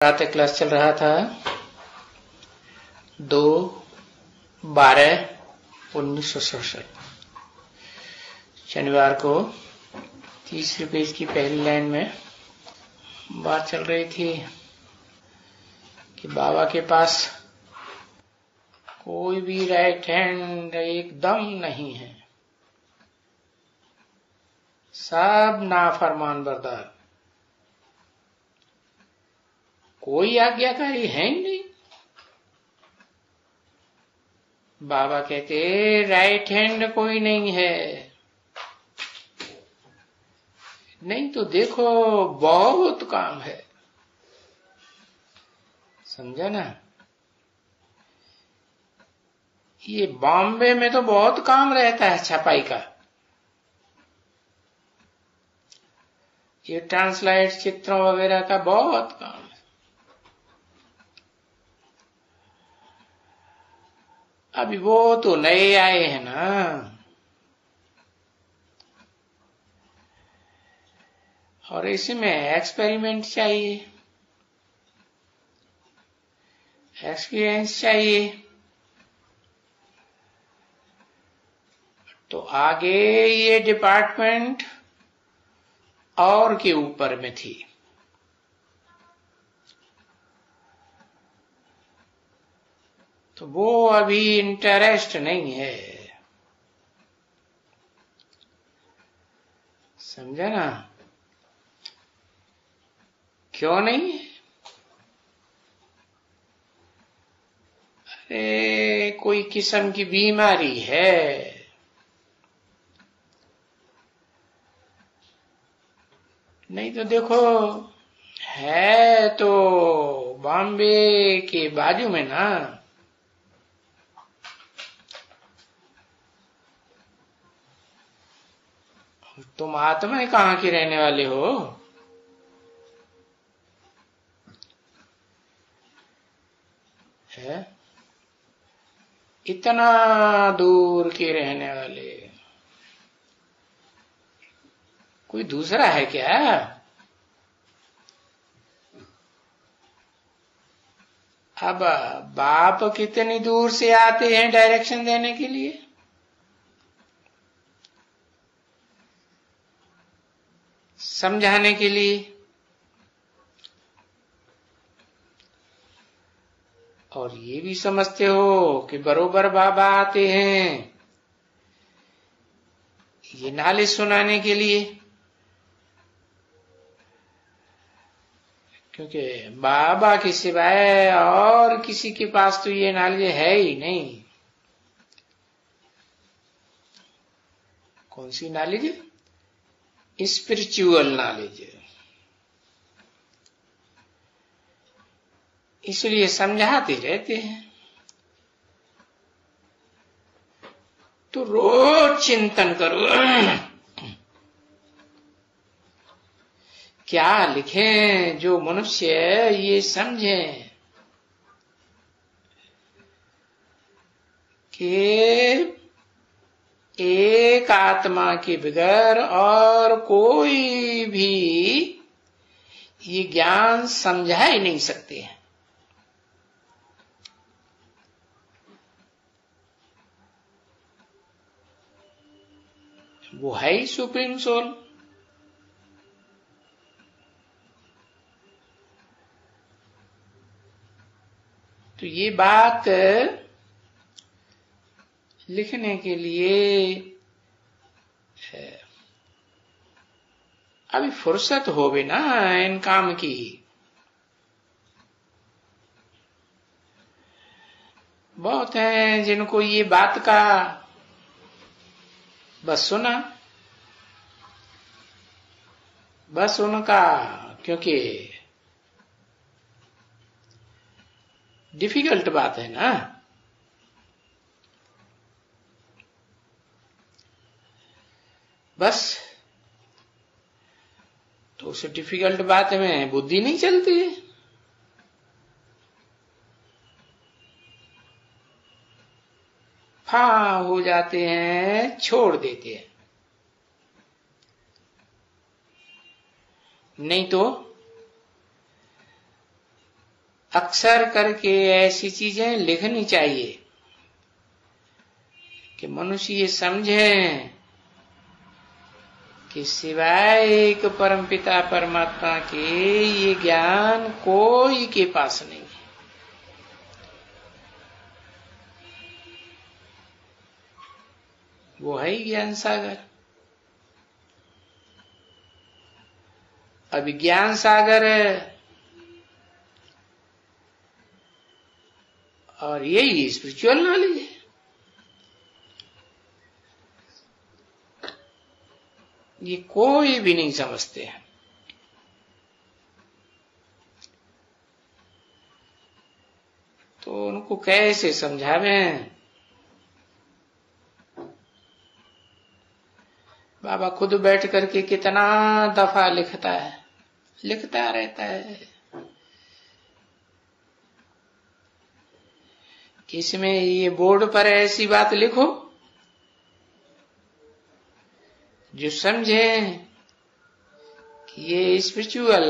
रात क्लास चल रहा था 2/12/1967। शनिवार को 30 पेज की पहली लाइन में बात चल रही थी कि बाबा के पास कोई भी राइट हैंड एकदम नहीं है, सब नाफरमान बरदार, कोई आज्ञाकारी है ही नहीं। बाबा कहते राइट हैंड कोई नहीं है, नहीं तो देखो बहुत काम है। समझा ना? ये बॉम्बे में तो बहुत काम रहता है छपाई का, ये ट्रांसलेट चित्रों वगैरह का बहुत काम है। अभी वो तो नए आए हैं ना, और इसमें एक्सपेरिमेंट चाहिए, एक्सपीरियंस चाहिए। तो आगे ये डिपार्टमेंट और के ऊपर में थी, तो वो अभी इंटरेस्ट नहीं है। समझा ना? क्यों नहीं? अरे कोई किस्म की बीमारी है, नहीं तो देखो है तो बॉम्बे के बाजू में ना। तुम आत्मा कहाँ के रहने वाले हो? है इतना दूर के रहने वाले, कोई दूसरा है क्या? अब बाप कितनी दूर से आते हैं डायरेक्शन देने के लिए? समझाने के लिए। और ये भी समझते हो कि बरोबर बाबा आते हैं ये नाले सुनाने के लिए, क्योंकि बाबा के सिवाय और किसी के पास तो ये नॉलेज है ही नहीं। कौन सी नॉलेज? Spiritual knowledge. इसलिए समझाते रहते हैं। तो रोज चिंतन करो क्या लिखें जो मनुष्य ये समझे कि एक आत्मा के बगैर और कोई भी ये ज्ञान समझा ही नहीं सकते हैं। वो है ही सुप्रीम सोल। तो ये बात लिखने के लिए अभी फुर्सत हो भी ना इन काम की। बहुत हैं जिनको ये बात का बस सुना, बस उनका, क्योंकि डिफिकल्ट बात है ना। बस तो उस डिफिकल्ट बात में बुद्धि नहीं चलती है। हाँ हो जाते हैं, छोड़ देते हैं। नहीं तो अक्सर करके ऐसी चीजें लिखनी चाहिए कि मनुष्य ये समझे कि सिवाय एक परमपिता परमात्मा के ये ज्ञान कोई के पास नहीं है। वो है ही ज्ञान सागर। अभी ज्ञान सागर और यही स्पिरिचुअल नॉलेज है। ये कोई भी नहीं समझते हैं। तो उनको कैसे समझावें? बाबा खुद बैठ करके कितना दफा लिखता रहता है। इसमें ये बोर्ड पर ऐसी बात लिखो जो समझे कि ये स्पिरिचुअल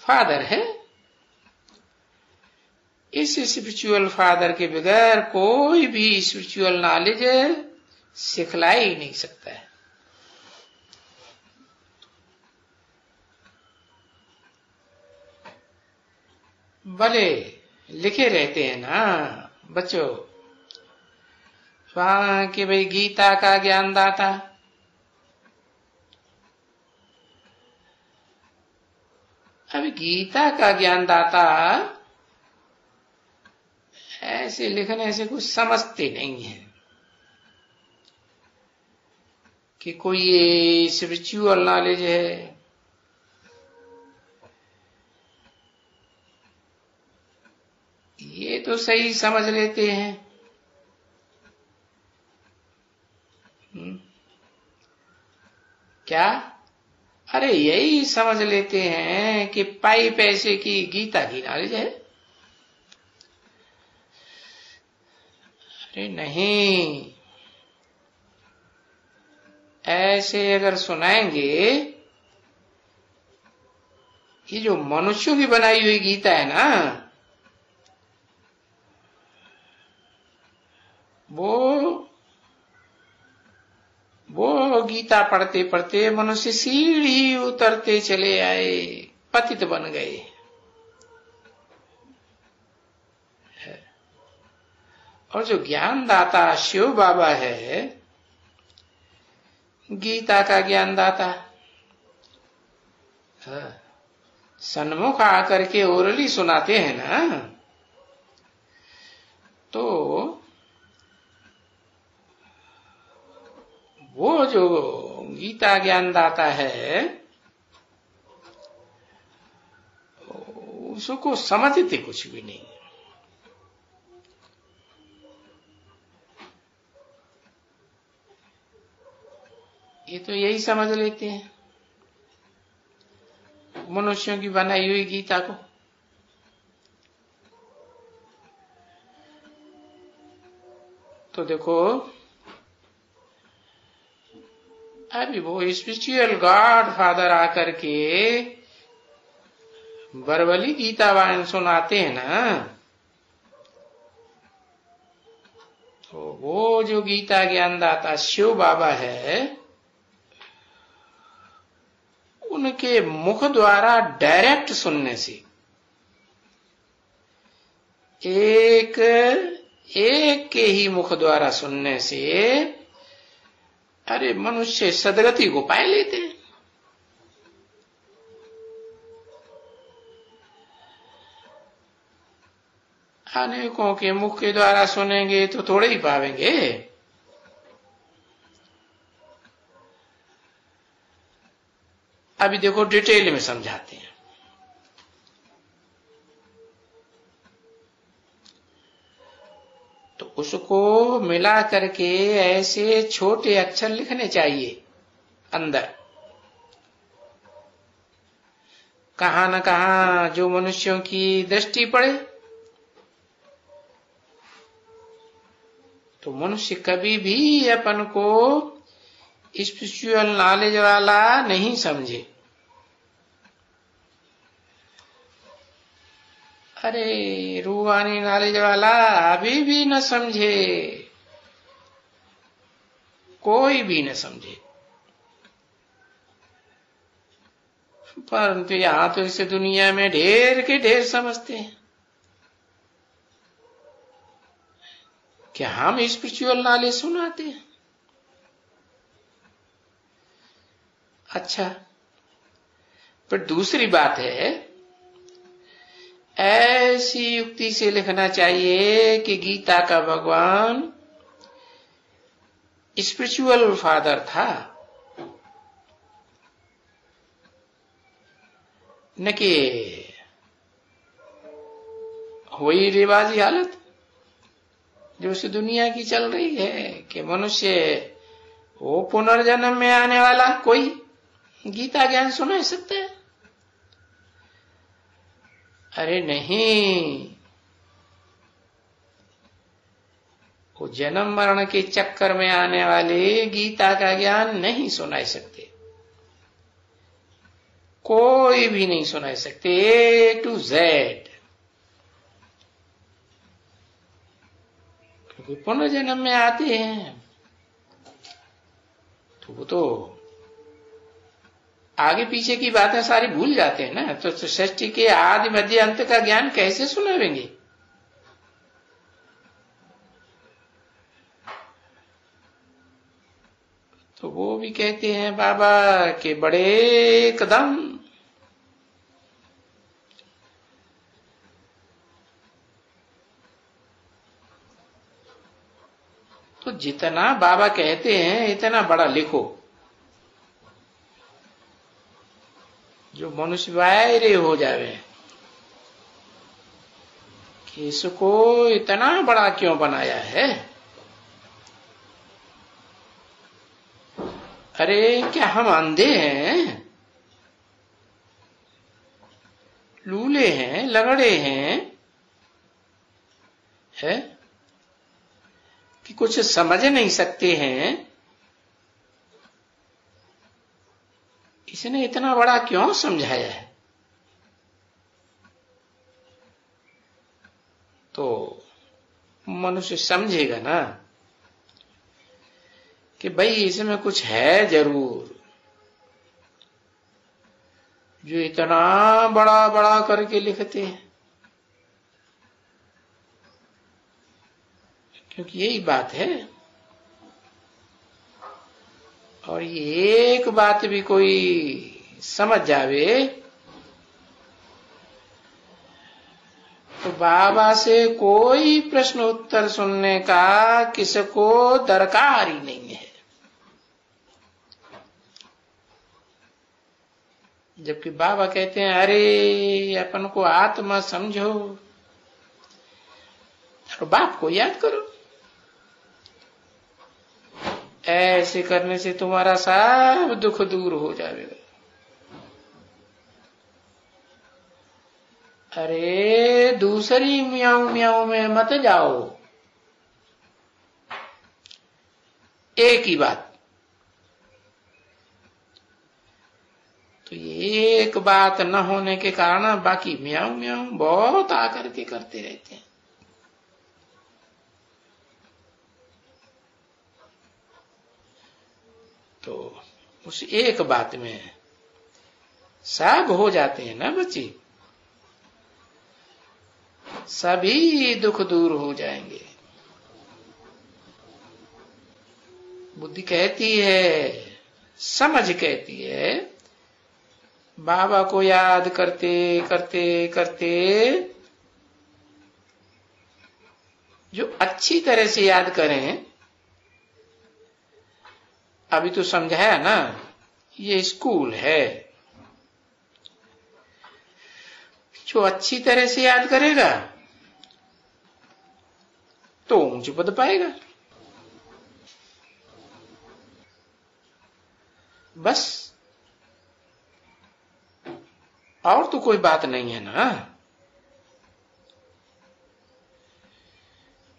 फादर है। इस स्पिरिचुअल फादर के बगैर कोई भी स्पिरिचुअल नॉलेज सिखला ही नहीं सकता है। भले लिखे रहते हैं ना बच्चों वहां कि भाई गीता का ज्ञान दाता, अब गीता का ज्ञान दाता ऐसे लिखने से कुछ समझते नहीं है कि कोई ये स्पिरिचुअल नॉलेज है। ये तो सही समझ लेते हैं। क्या? अरे यही समझ लेते हैं कि पाई पैसे की गीता की नॉलेज है। अरे नहीं, ऐसे अगर सुनाएंगे, ये जो मनुष्यों की बनाई हुई गीता है ना, वो गीता पढ़ते पढ़ते मनुष्य सीढ़ी उतरते चले आए, पतित बन गए। और जो ज्ञानदाता शिव बाबा है, गीता का ज्ञानदाता, सन्मुख आकर के ओरली सुनाते हैं ना, तो वो जो गीता ज्ञानदाता है उसको समझते कुछ भी नहीं। ये तो यही समझ लेते हैं मनुष्यों की बनाई हुई गीता को। तो देखो अभी वो स्पिरिचुअल गॉड फादर आकर के बरबली गीता वायन सुनाते हैं ना, तो वो जो गीता ज्ञानदाता शिव बाबा है, उनके मुख द्वारा डायरेक्ट सुनने से, एक के ही मुख द्वारा सुनने से, अरे मनुष्य सदगति को पाए लेते हैं। अनेकों के मुख के द्वारा सुनेंगे तो थोड़े ही पावेंगे। अभी देखो डिटेल में समझाते हैं। तो उसको मिला करके ऐसे छोटे अक्षर लिखने चाहिए अंदर, कहां न कहां जो मनुष्यों की दृष्टि पड़े। तो मनुष्य कभी भी अपन को स्पिरिचुअल नॉलेज वाला नहीं समझे। अरे रूहानी नॉलेज वाला अभी भी न समझे, कोई भी न समझे। परंतु यहां तो इस दुनिया में ढेर के ढेर समझते हैं। क्या हम स्पिरिचुअल नॉलेज सुनाते हैं? अच्छा, पर दूसरी बात है, ऐसी युक्ति से लिखना चाहिए कि गीता का भगवान स्पिरिचुअल फादर था, न कि वही रिवाजी हालत जो इस दुनिया की चल रही है कि मनुष्य वो पुनर्जन्म में आने वाला कोई गीता ज्ञान सुना सकता है? अरे नहीं, वो जन्म मरण के चक्कर में आने वाले गीता का ज्ञान नहीं सुना सकते, कोई भी नहीं सुना सकते, ए टू जेड। क्योंकि पुनर्जन्म में आते हैं तो वो तो आगे पीछे की बातें सारी भूल जाते हैं ना, तो सृष्टि के आदि मध्य अंत का ज्ञान कैसे सुनावेंगे? तो वो भी कहते हैं बाबा के बड़े एकदम। तो जितना बाबा कहते हैं इतना बड़ा लिखो, जो मनुष्य वायरे हो जावे कि इसको इतना बड़ा क्यों बनाया है। अरे क्या हम अंधे हैं, लूले हैं, लगड़े हैं, है कि कुछ समझ नहीं सकते हैं? इसने इतना बड़ा क्यों समझाया है? तो मनुष्य समझेगा ना कि भाई इसमें कुछ है जरूर, जो इतना बड़ा बड़ा करके लिखते हैं। क्योंकि यही बात है। और ये एक बात भी कोई समझ जावे तो बाबा से कोई प्रश्न उत्तर सुनने का किसको दरकार ही नहीं है। जबकि बाबा कहते हैं अरे अपन को आत्मा समझो, तो बाप को याद करो। ऐसे करने से तुम्हारा सब दुख दूर हो जाएगा। अरे दूसरी म्याऊं म्याऊं में मत जाओ, एक ही बात। तो ये एक बात न होने के कारण बाकी म्याऊं म्याऊं बहुत आकर के करते रहते हैं। तो उस एक बात में सब हो जाते हैं ना बच्चे, सभी दुख दूर हो जाएंगे। बुद्धि कहती है, समझ कहती है, बाबा को याद करते करते करते जो अच्छी तरह से याद करें, अभी तो समझाया ना, ये स्कूल है। जो अच्छी तरह से याद करेगा तो ऊंच पद पाएगा। बस, और तो कोई बात नहीं है ना।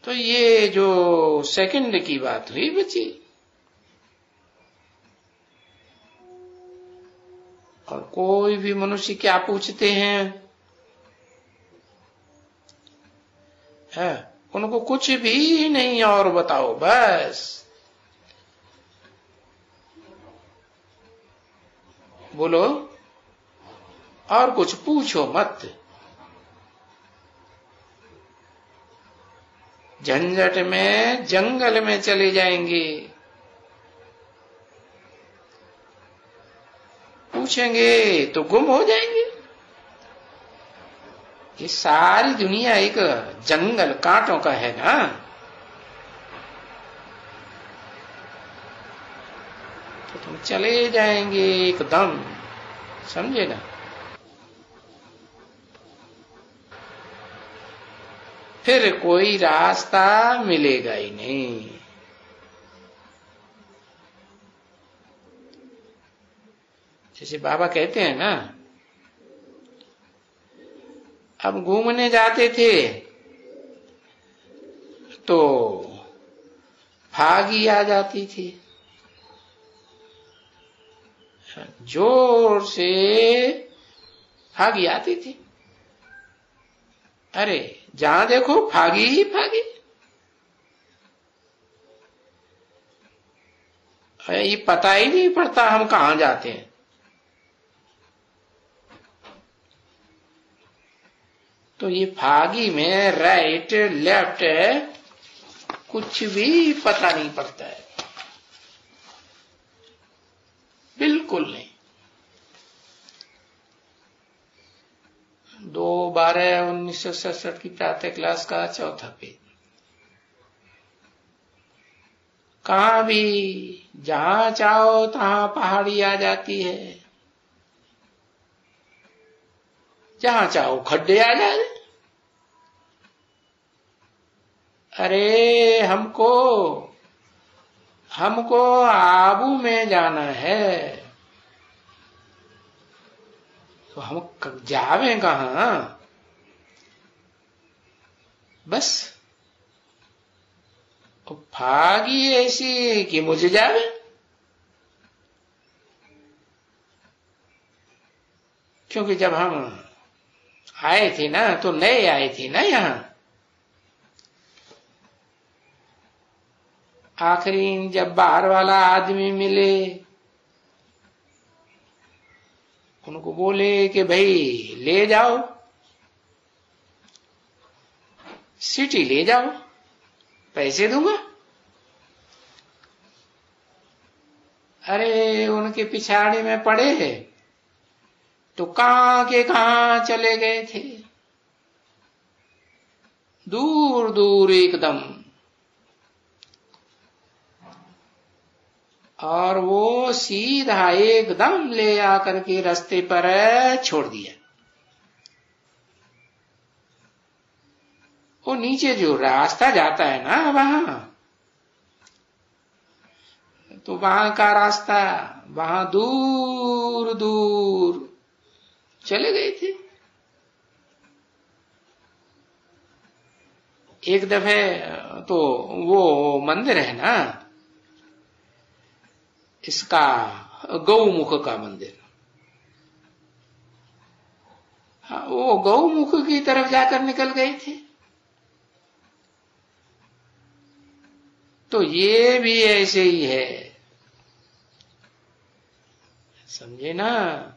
तो ये जो सेकंड की बात हुई बच्ची, और कोई भी मनुष्य क्या पूछते हैं, है, उनको कुछ भी नहीं और बताओ, बस बोलो और कुछ पूछो मत। झंझट में जंगल में चले जाएंगे, पूछेंगे तो गुम हो जाएंगे। ये सारी दुनिया एक जंगल कांटों का है ना, तो तुम चले जाएंगे एकदम, समझे ना। फिर कोई रास्ता मिलेगा ही नहीं। जैसे बाबा कहते हैं ना, अब घूमने जाते थे तो फागी आ जाती थी, जोर से फागी आती थी। अरे जहां देखो फागी ही फागी। ये पता ही नहीं पड़ता हम कहां जाते हैं। तो ये फागी में राइट लेफ्ट कुछ भी पता नहीं पड़ता है, बिल्कुल नहीं। 2/12/1967 की प्रातः क्लास का 4था पेज। कहां भी जहां चाहो तहां पहाड़ी आ जाती है, जहां चाहो खड्डे आ जाए। अरे हमको आबू में जाना है, तो हम जावे कहां? बस फागी ऐसी कि मुझे जावे। क्योंकि जब हम आए थे ना तो नए आए थे ना यहां, आखिरी जब बाहर वाला आदमी मिले, उनको बोले कि भाई ले जाओ, सिटी ले जाओ, पैसे दूंगा। अरे उनके पिछाड़ी में पड़े हैं तो कहां के कहां चले गए थे, दूर दूर एकदम। और वो सीधा एकदम ले आकर के रास्ते पर छोड़ दिया। वो नीचे जो रास्ता जाता है ना वहां, तो वहां का रास्ता वहां दूर दूर चले गए थे। एक दफे तो वो मंदिर है ना इसका, गौमुख का मंदिर, हाँ, वो गौमुख की तरफ जाकर निकल गए थे। तो ये भी ऐसे ही है, समझे ना।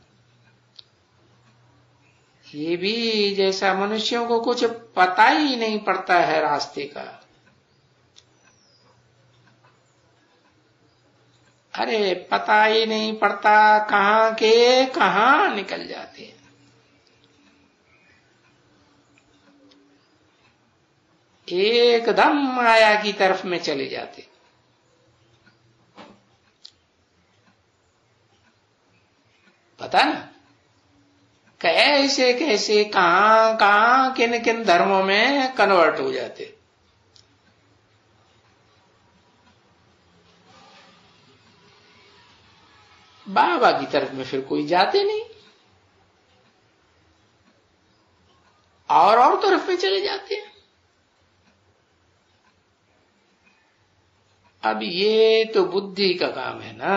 ये भी जैसा मनुष्यों को कुछ पता ही नहीं पड़ता है रास्ते का। अरे पता ही नहीं पड़ता कहां के कहां निकल जाते हैं। एकदम माया की तरफ में चले जाते। पता ना कैसे कैसे कहां कहां किन किन धर्मों में कन्वर्ट हो जाते। बाबा की तरफ में फिर कोई जाते नहीं, और तरफ में चले जाते हैं। अब ये तो बुद्धि का काम है ना।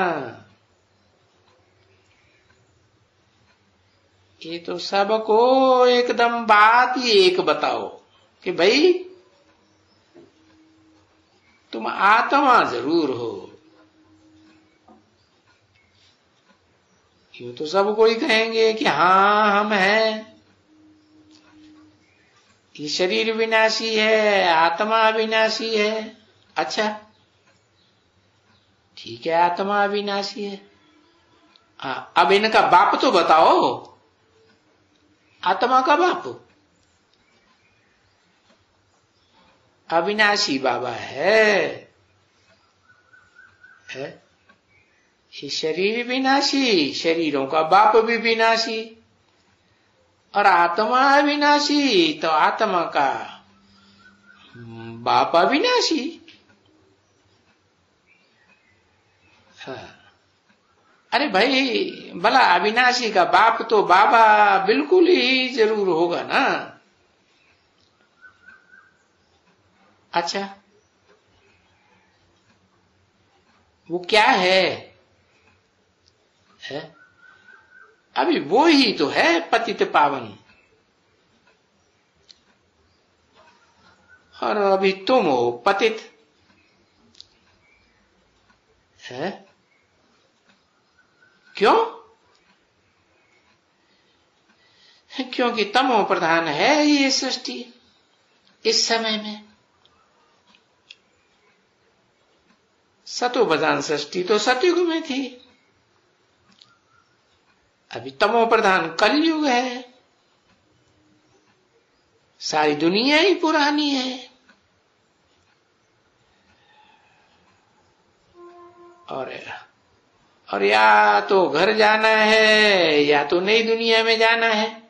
ये तो सबको एकदम बात ही एक बताओ कि भाई तुम आत्मा जरूर हो। यूं तो सब कोई कहेंगे कि हाँ हम हैं, ये शरीर विनाशी है, आत्मा अविनाशी है। अच्छा ठीक है, आत्मा अविनाशी है। अब इनका बाप तो बताओ, आत्मा का बाप अविनाशी बाबा है? ये शरीर विनाशी, शरीरों का बाप भी विनाशी, और आत्मा अविनाशी, तो आत्मा का बाप अविनाशी। अरे भाई, भला अविनाशी का बाप तो बाबा बिल्कुल ही जरूर होगा ना। अच्छा वो क्या है? अभी वो ही तो है पतित पावन, और अभी तुम हो पतित है। क्यों? क्योंकि तमो प्रधान है ये सृष्टि इस समय में। सतो प्रधान सृष्टि तो सतयुग में थी, अभी तमो प्रधान कलयुग है, सारी दुनिया ही पुरानी है। और या तो घर जाना है या तो नई दुनिया में जाना है।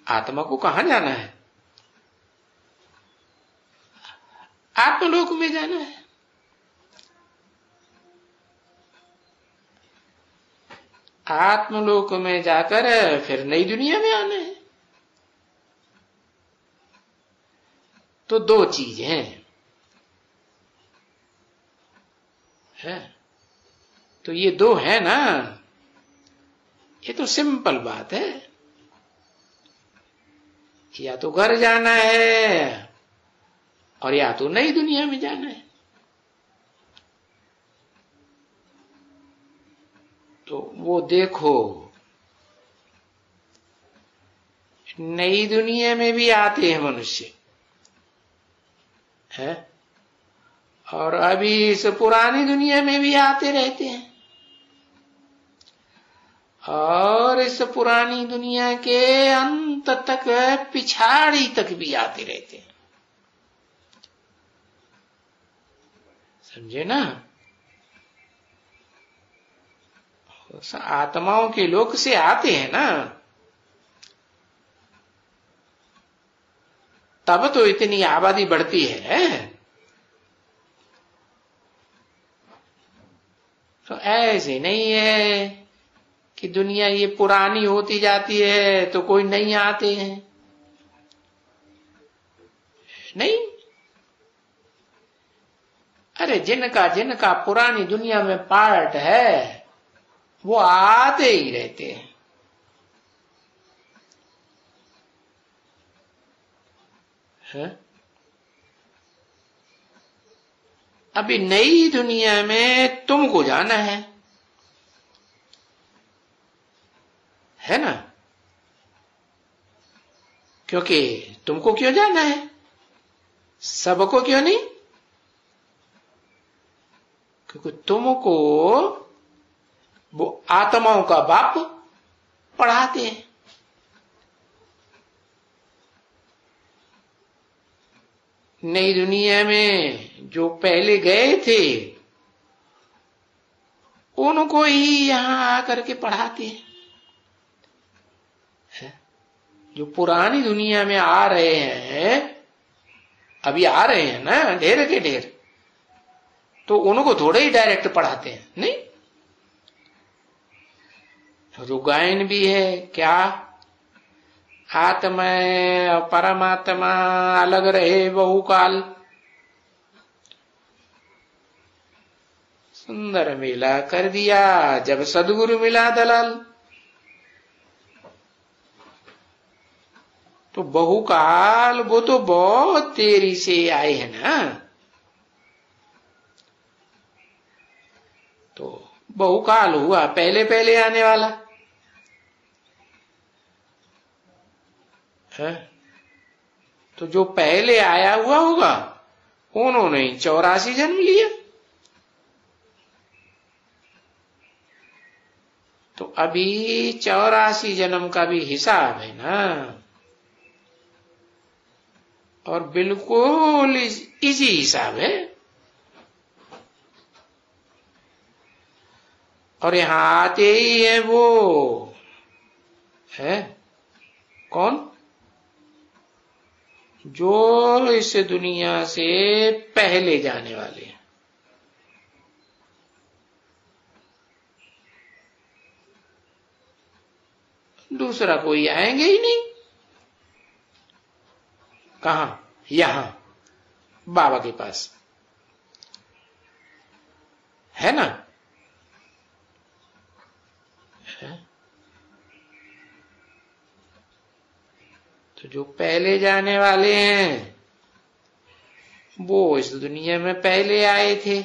आत्मा को कहां जाना है? आत्मलोक में जाना है। आत्मलोक में जाकर फिर नई दुनिया में आना है। तो दो चीज है। तो ये दो है ना, ये तो सिंपल बात है। या तो घर जाना है और या तो नई दुनिया में जाना है। तो वो देखो, नई दुनिया में भी आते हैं मनुष्य है, और अभी इस पुरानी दुनिया में भी आते रहते हैं, और इस पुरानी दुनिया के अंत तक, पिछाड़ी तक भी आते रहते हैं। समझे ना? आत्माओं के लोक से आते हैं ना, तब तो इतनी आबादी बढ़ती है। तो ऐसे नहीं है कि दुनिया ये पुरानी होती जाती है तो कोई नहीं आते हैं, नहीं। अरे जिनका जिनका पुरानी दुनिया में पार्ट है वो आते ही रहते हैं। अभी नई दुनिया में तुमको जाना है ना? क्योंकि तुमको क्यों जाना है, सबको क्यों नहीं? क्योंकि तुमको वो आत्माओं का बाप पढ़ाते हैं। नई दुनिया में जो पहले गए थे उनको ही यहां आकर के पढ़ाते हैं। जो पुरानी दुनिया में आ रहे हैं, अभी आ रहे हैं ना ढेर के ढेर, तो उनको थोड़े ही डायरेक्ट पढ़ाते हैं, नहीं। जो गायन भी है क्या, आत्मा और परमात्मा अलग रहे बहुकाल, सुंदर मेला कर दिया जब सदगुरु मिला दलाल। तो बहुकाल वो तो बहुत देरी से आए हैं ना। तो बहुकाल हुआ पहले पहले आने वाला है। तो जो पहले आया हुआ होगा उन्होंने 84 जन्म लिया। तो अभी 84 जन्म का भी हिसाब है ना, और बिल्कुल इजी हिसाब है। और यहां आते ही है वो है कौन, जो इस दुनिया से पहले जाने वाले हैं। दूसरा कोई आएंगे ही नहीं। कहां? यहां बाबा के पास है ना। है? तो जो पहले जाने वाले हैं वो इस दुनिया में पहले आए थे,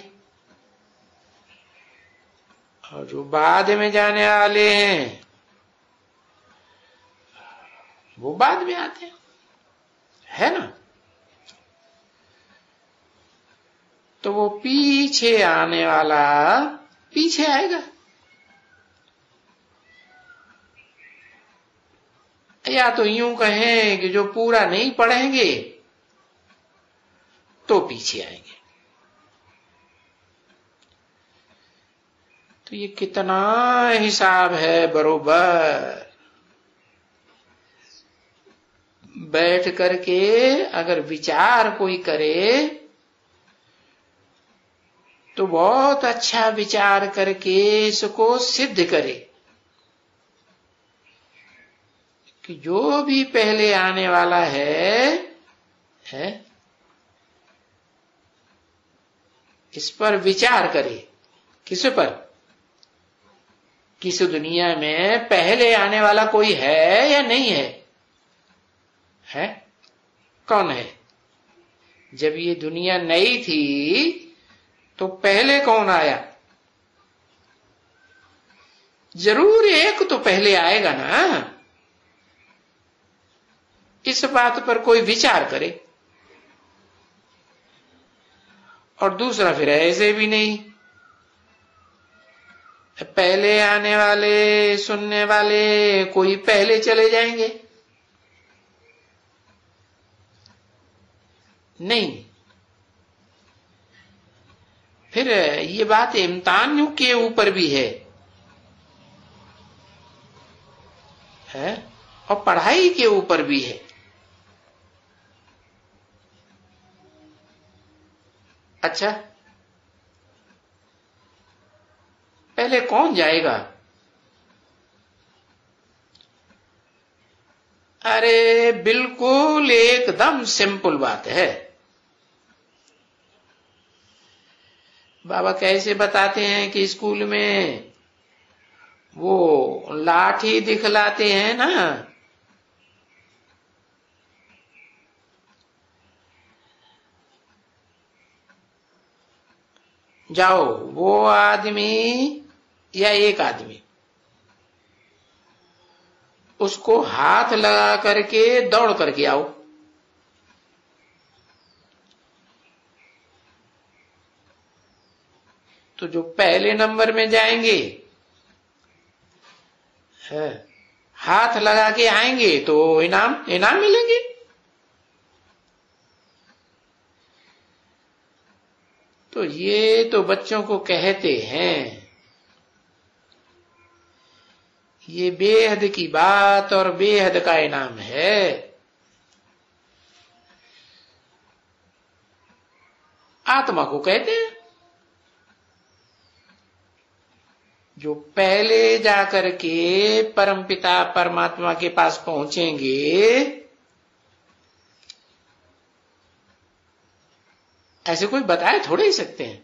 और जो बाद में जाने वाले हैं वो बाद में आते हैं, है ना। तो वो पीछे आने वाला पीछे आएगा, या तो यूं कहें कि जो पूरा नहीं पढ़ेंगे तो पीछे आएंगे। तो ये कितना हिसाब है बरोबर। बैठ करके अगर विचार कोई करे तो बहुत अच्छा विचार करके इसको सिद्ध करे कि जो भी पहले आने वाला है इस पर विचार करे। किस पर? किस दुनिया में पहले आने वाला कोई है या नहीं है? है? कौन है? जब ये दुनिया नई थी तो पहले कौन आया? जरूर एक तो पहले आएगा ना। इस बात पर कोई विचार करे। और दूसरा फिर ऐसे भी नहीं, पहले आने वाले सुनने वाले कोई पहले चले जाएंगे नहीं। फिर ये बात इम्तिहान के ऊपर भी है और पढ़ाई के ऊपर भी है। अच्छा, पहले कौन जाएगा? अरे बिल्कुल एकदम सिंपल बात है। बाबा कैसे बताते हैं कि स्कूल में वो लाठी दिखलाते हैं ना, जाओ वो आदमी या एक आदमी उसको हाथ लगा करके दौड़ करके आओ। तो जो पहले नंबर में जाएंगे हाथ लगा के आएंगे तो इनाम मिलेंगे। तो ये तो बच्चों को कहते हैं, ये बेहद की बात और बेहद का इनाम है। आत्मा को कहते हैं। जो पहले जाकर के परमपिता परमात्मा के पास पहुंचेंगे, ऐसे कोई बताए थोड़े ही सकते हैं।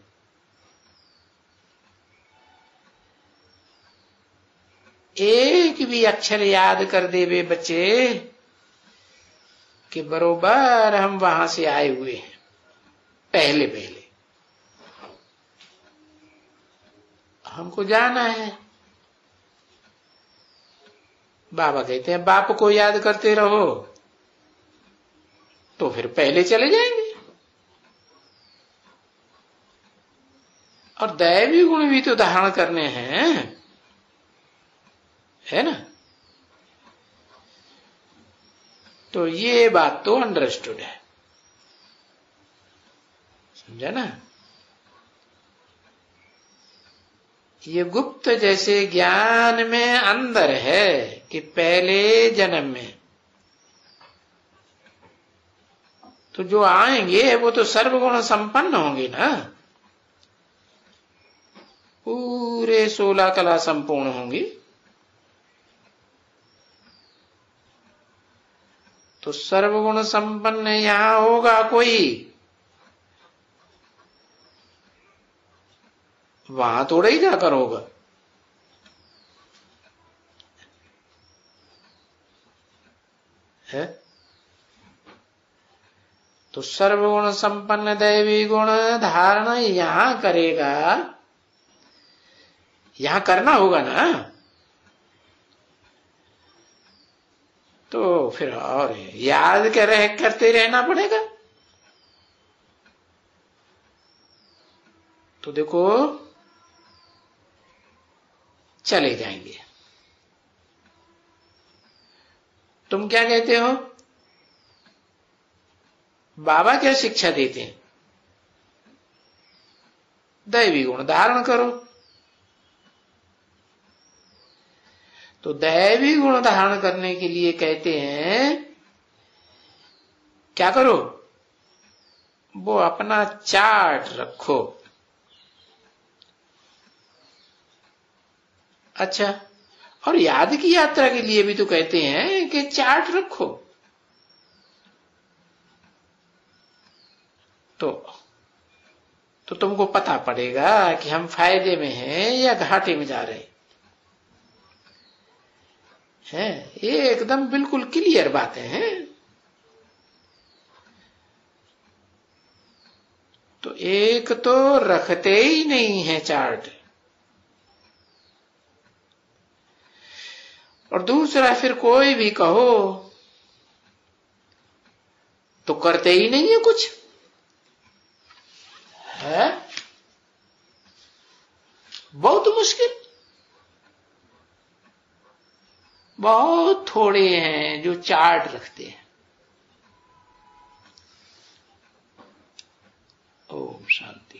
एक भी अक्षर याद कर दे वे बच्चे कि बरोबर हम वहां से आए हुए हैं पहले पहले, हमको जाना है। बाबा कहते हैं बाप को याद करते रहो तो फिर पहले चले जाएंगे। और दैवी गुण भी तो धारण करने हैं, है ना। तो ये बात तो अंडरस्टूड है, समझा ना। ये गुप्त जैसे ज्ञान में अंदर है कि पहले जन्म में तो जो आएंगे वो तो सर्वगुण संपन्न होंगे ना, पूरे 16 कला संपूर्ण होंगी। तो सर्वगुण संपन्न यहां होगा कोई, वहां थोड़ा ही जाकर होगा। है तो सर्वगुण संपन्न दैवी गुण धारण यहां करेगा, यहां करना होगा ना। तो फिर और याद करते रहना पड़ेगा। तो देखो चले जाएंगे। तुम क्या कहते हो? बाबा क्या शिक्षा देते हैं? दैवी गुण धारण करो। तो दैवी गुण धारण करने के लिए कहते हैं क्या करो? वो अपना चार्ट रखो। अच्छा, और याद की यात्रा के लिए भी तो कहते हैं कि चार्ट रखो। तो तुमको पता पड़ेगा कि हम फायदे में हैं या घाटे में जा रहे हैं। ये एकदम बिल्कुल क्लियर बातें हैं। तो एक तो रखते ही नहीं है चार्ट, और दूसरा फिर कोई भी कहो तो करते ही नहीं है कुछ, है बहुत मुश्किल। बहुत थोड़े हैं जो चार्ट रखते हैं। ओम शांति।